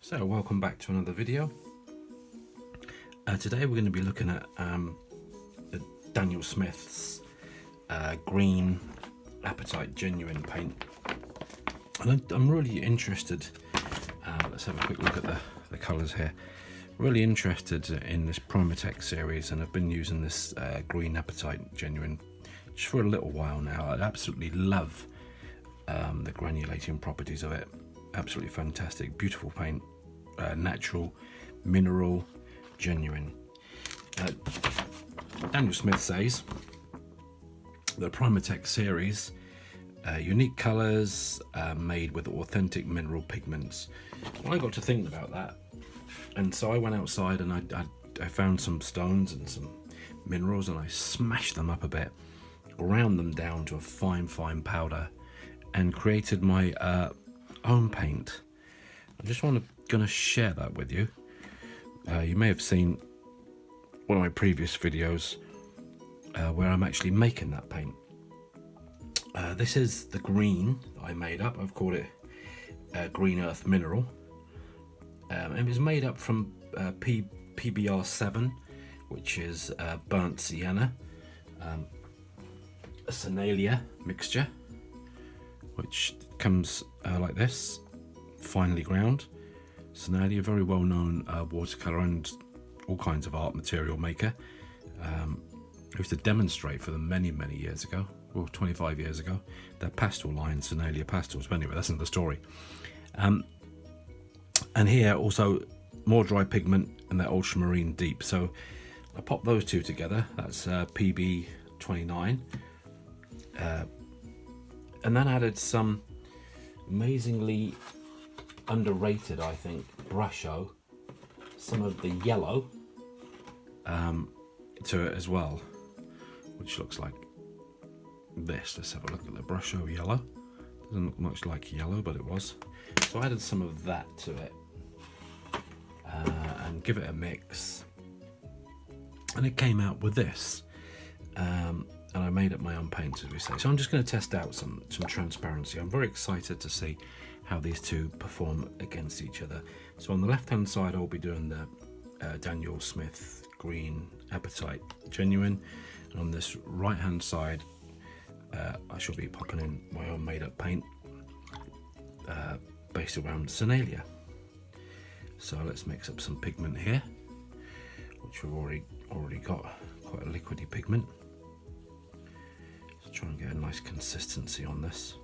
So welcome back to another video. Today we're going to be looking at Daniel Smith's green Apatite genuine paint, and I'm really interested. Let's have a quick look at the colours here. Really interested in this Primatech series, and I've been using this green Apatite genuine just for a little while now. I absolutely love the granulating properties of it. Absolutely fantastic, beautiful paint, natural, mineral, genuine. Daniel Smith says the Primatech series, unique colours made with authentic mineral pigments. Well, I got to thinking about that, and so I went outside and I found some stones and some minerals, and I smashed them up a bit, ground them down to a fine powder, and created my own paint. I just going to share that with you. You may have seen one of my previous videos where I'm actually making that paint. This is the green that I made up. I've called it Green Earth Mineral. It was made up from PBR7, which is burnt sienna, a Sennelier mixture, which comes like this, finely ground. Sennelier, very well known watercolour and all kinds of art material maker. I used to demonstrate for them many years ago, well 25 years ago, their pastel line, Sennelier pastels. But anyway, that's another story. And here also more dry pigment and that ultramarine deep. So I popped those two together. That's PB29, and then added some amazingly underrated, I think, brusho, some of the yellow to it as well, which looks like this. Let's have a look at the brusho yellow. Doesn't look much like yellow, but it was. So I added some of that to it and give it a mix, and it came out with this. And I made up my own paints, as we say. So I'm just going to test out some transparency. I'm very excited to see how these two perform against each other. So on the left hand side I'll be doing the Daniel Smith Green Apatite Genuine, and on this right hand side I shall be popping in my own made up paint based around Sennelier. So let's mix up some pigment here, which we've already got quite a liquidy pigment. Let's try and get a nice consistency on this.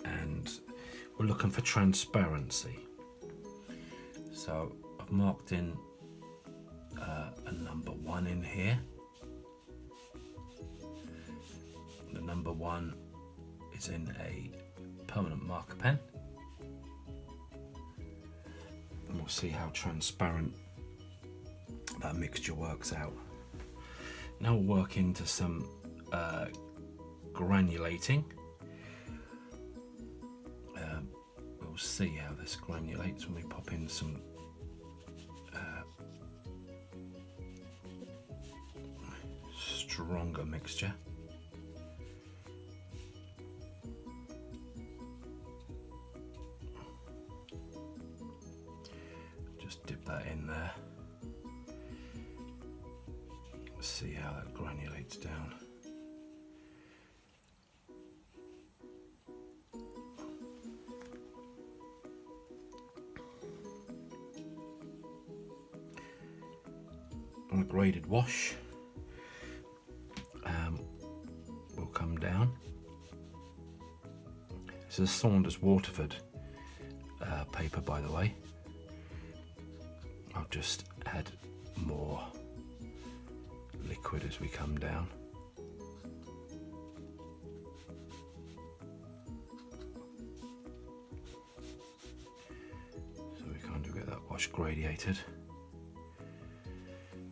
And we're looking for transparency. So I've marked in a number 1 in here. The number 1 is in a permanent marker pen, and we'll see how transparent that mixture works out. Now we'll work into some granulating. We'll see how this granulates when we pop in some stronger mixture. Just dip that in there. See how that granulates down. On a graded wash, will come down. This is a Saunders Waterford paper, by the way. I'll just add more liquid as we come down. So we kind of get that wash gradiated,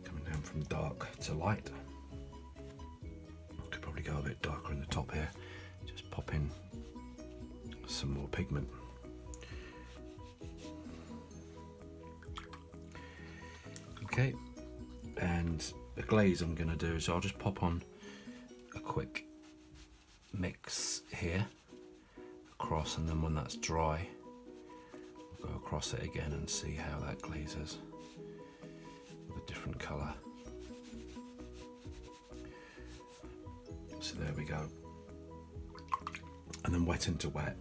coming down from dark to light. Could probably go a bit darker in the top here. Just pop in some more pigment. Okay, and the glaze I'm going to do, so I'll just pop on a quick mix here across, and then when that's dry, we'll go across it again and see how that glazes with a different colour. So there we go. And then wet into wet.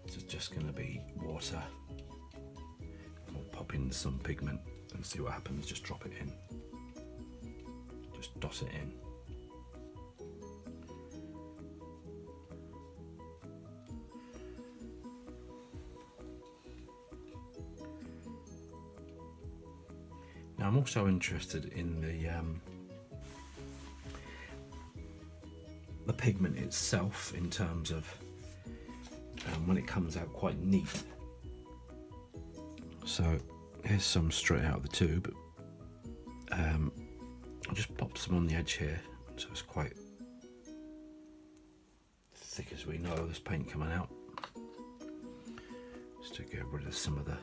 This is just going to be water. We'll pop in some pigment and see what happens. Just drop it in. Just dot it in. Now I'm also interested in the pigment itself, in terms of when it comes out quite neat. So here's some straight out of the tube. I'll just pop some on the edge here, so it's quite thick as we know, this paint coming out, just to get rid of some of the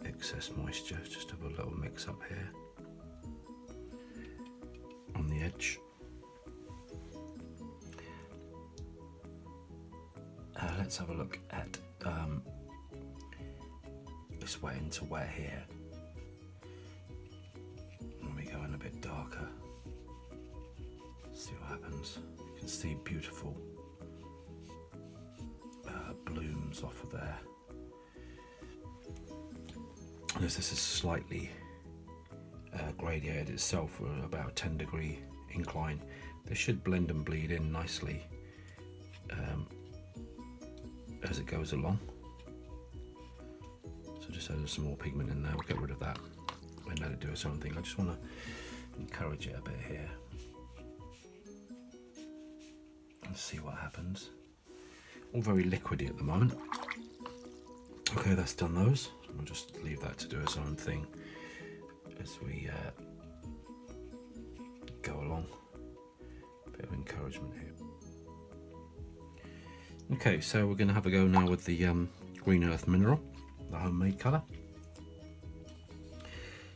excess moisture. Just have a little mix up here on the edge. Let's have a look at this wet into wet here. And we go in a bit darker. See what happens. You can see beautiful blooms off of there. And as this is slightly gradiated itself, we're about a 10-degree incline, this should blend and bleed in nicely as it goes along. So just add some more pigment in there. We'll get rid of that and let it do its own thing. I just want to encourage it a bit here and see what happens. All very liquidy at the moment. Okay, that's done those. We'll just leave that to do its own thing as we go along. A bit of encouragement here. Okay, so we're going to have a go now with the Green Earth Mineral, the homemade colour.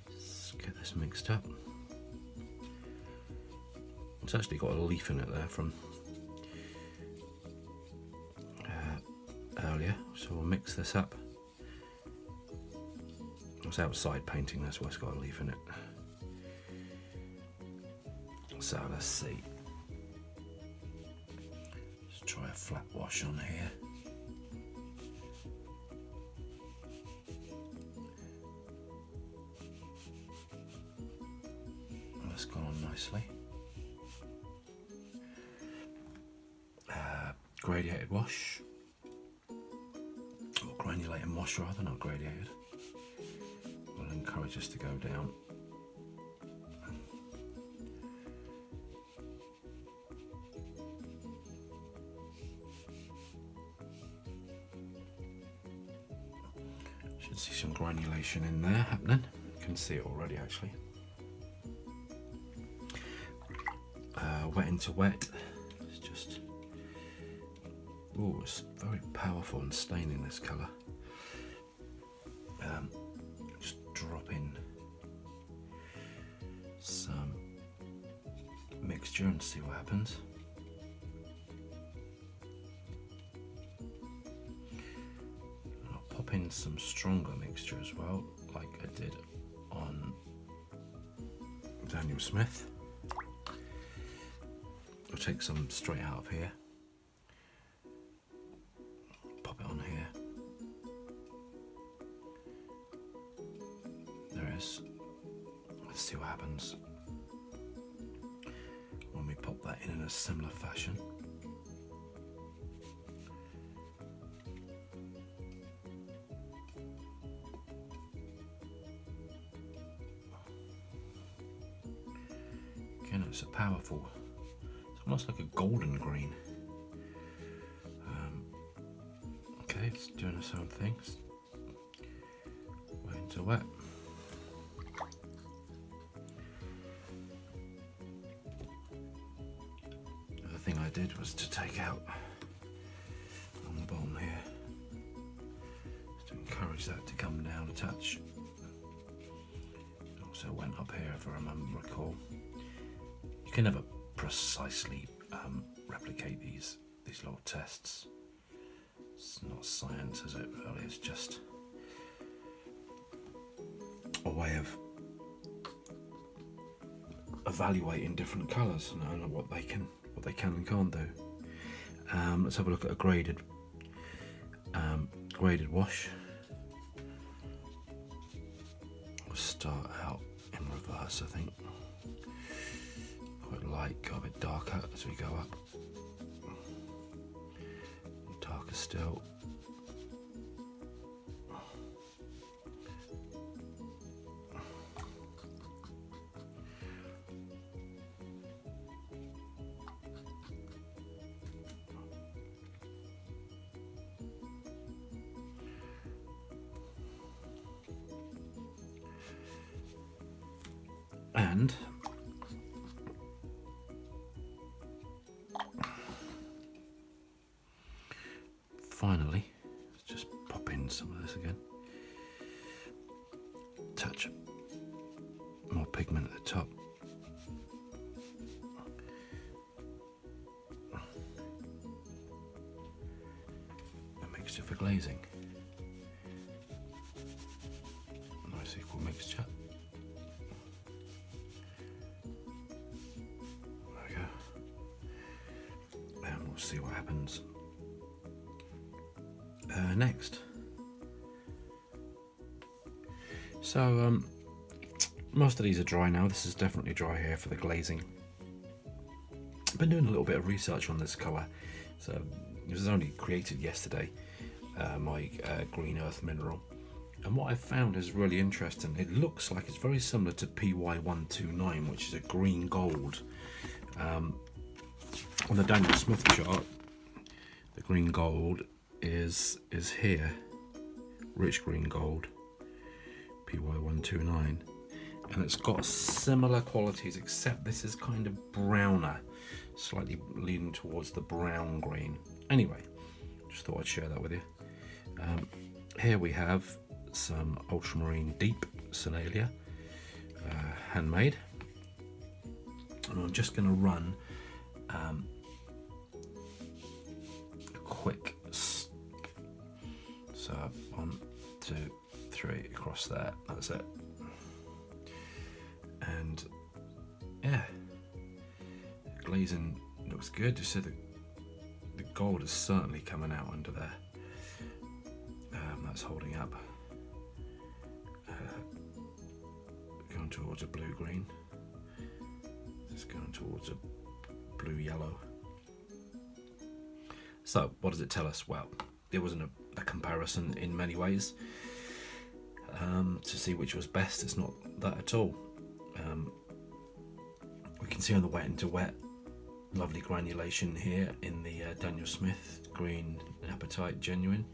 Let's get this mixed up. It's actually got a leaf in it there from earlier, so we'll mix this up. It was outside painting, that's why it's got a leaf in it. So let's see. Let's try a flat wash on here. That's gone on nicely. Gradiated wash, or granulating wash rather, not gradiated. Will encourage us to go down. Should see some granulation in there happening. You can see it already actually. Wet into wet. It's just, oh, it's very powerful and staining, this colour. Just drop in some mixture and see what happens. And I'll pop in some stronger mixture as well, like I did on Daniel Smith. I'll take some straight out of here. Pop it on here. There is. Let's see what happens when we pop that in a similar fashion. Again, it's a powerful, it's almost like a golden green. Okay, it's doing its own things. Wet into wet. The thing I did was to take out on the bottom here, just to encourage that to come down a touch. It also went up here, if I recall. You can never precisely replicate these these little tests. It's not science, is it? Really, it's just a way of evaluating different colours and what they can and can't do. Let's have a look at a graded wash. We'll start out in reverse, I think. Quite light, go a bit darker as we go up. Darker still. And finally, let's just pop in some of this again. Touch more pigment at the top. A mixture for glazing. Nice equal mixture. See what happens next. So most of these are dry now. This is definitely dry here for the glazing. I've been doing a little bit of research on this colour. So it was only created yesterday, my green earth mineral, and what I've found is really interesting. It looks like it's very similar to PY129, which is a green gold. On the Daniel Smith chart, the green gold is here, rich green gold, PY129, and it's got similar qualities, except this is kind of browner, slightly leaning towards the brown green. Anyway, just thought I'd share that with you. Here we have some ultramarine deep Sennelier, handmade, and I'm just going to run a quick, so 1, 2, 3 across there, that's it. And yeah, glazing looks good. You see the gold is certainly coming out under there. That's holding up. Going towards a blue green. It's going towards a blue yellow. So what does it tell us? Well, there wasn't a comparison in many ways to see which was best. It's not that at all. We can see on the wet into wet, lovely granulation here in the Daniel Smith green Apatite genuine,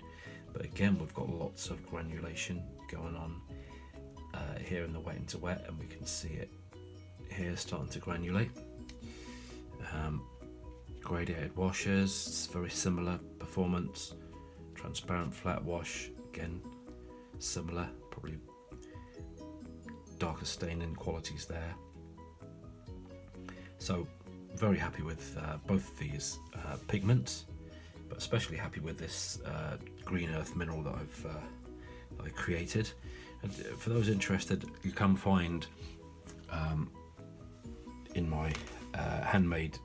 but again we've got lots of granulation going on here in the wet into wet, and we can see it here starting to granulate. Gradiated washes, it's very similar performance. Transparent flat wash, again similar, probably darker staining qualities there. So very happy with both of these pigments, but especially happy with this green earth mineral that I've created. And for those interested, you can find in my handmade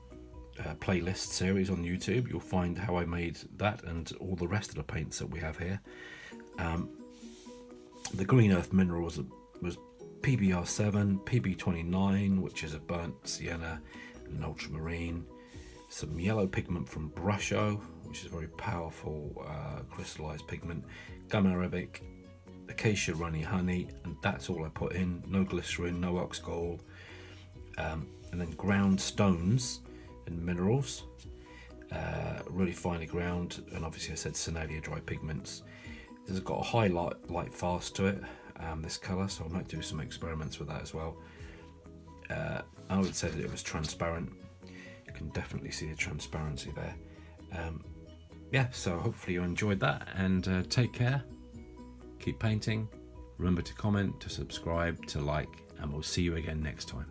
playlist series on YouTube, you'll find how I made that and all the rest of the paints that we have here. The green earth mineral was PBR7, PB29, which is a burnt sienna and ultramarine, some yellow pigment from Brusho, which is a very powerful crystallized pigment, gum Arabic, Acacia Honey, and that's all I put in. No glycerin, no ox gold, and then ground stones and minerals, really finely ground, and obviously I said Sennelier dry pigments. This has got a high light fast to it, this colour, so I might do some experiments with that as well. I would say that it was transparent. You can definitely see the transparency there. Yeah, so hopefully you enjoyed that, and take care, keep painting, remember to comment, to subscribe, to like, and we'll see you again next time.